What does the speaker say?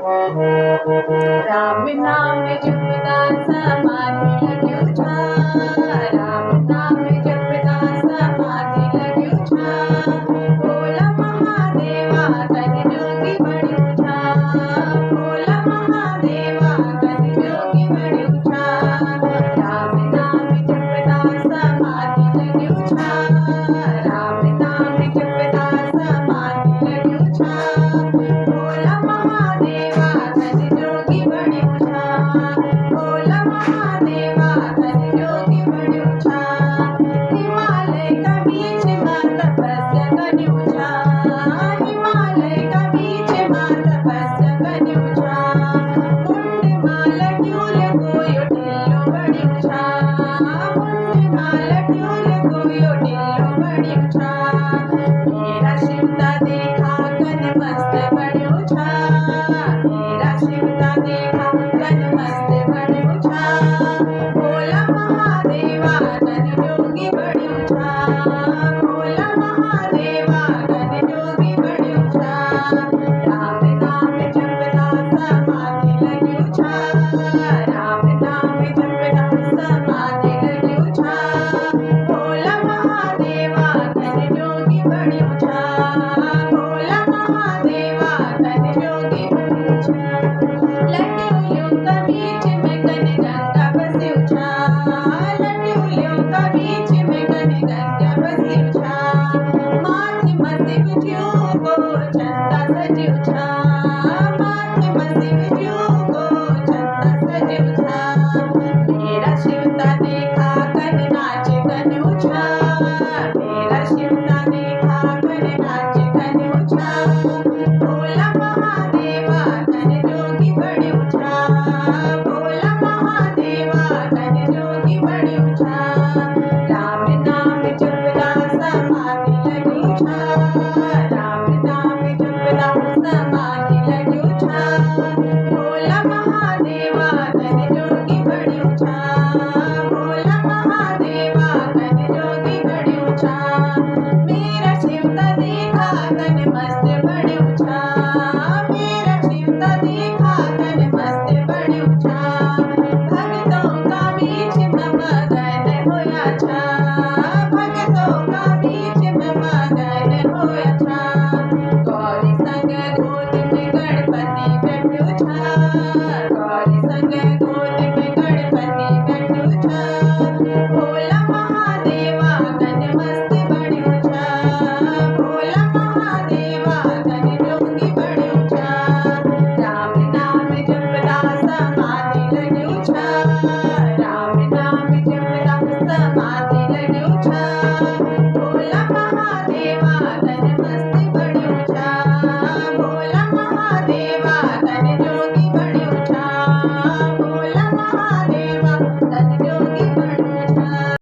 राम नाम जपदा समाधि लग्यो छा। राम नाम जपदा समाधि लग्यो छा। भोला महादेवा कन जोगी बण्यो छा। भोला महादेवा कन जोगी बण्यो छा। राम नाम जपदा समाधि लग्यो छा। राम नाम जपदा समाधि लग्यो छा। भोला महादेवा कन जोगी बण्यो छा। भोला महादेवा कन जोगी बण्यो छा। हिमालय का बीच मां तपस्या कर्यो छा। हिमालय का बीच मां तपस्या कर्यो छा। मुंड मां लड्यूल गोयो ढिल्लो बण्यो छा। मुंड मां लड्यूल गोयो ढिल्लो बण्यो छा। मेरा शिवता देखा कन मस्त बण्यो छा। मेरा शिवता देखा कन मस्त बण्यो छा। भोला महादेवा कन जोगी बण्यो छा। भोला महादेवा कन जोगी बण्यो छा। राम नाम जपदा समाधि लग्यो छा। राम नाम जपदा समाधि लग्यो छा। भोला महादेवा कन जोगी बण्यो छा। भोला महादेवा कन जोगी बण्यो छा। लड्यूल्यों का बीच में कन गंगा बस्यो छा। लड्यूल्यों का बीच में कन गंगा बस्यो छा। माथे में शिव ज्यो को चंदा सज्यो छा। माथे में शिव ज्यो को चंदा सज्यो छा। मेरा शिवता देखा कन नाच कर्यो छा। मेरा शिवता देखा कन नाच कर्यो छा। भोला महादेवा कन जोगी बण्यो छा। भोला महादेवा कन जोगी बण्यो छा। राम नाम जपदा समाधि लग्यो छा। राम नाम जपदा समाधि लग्यो छा।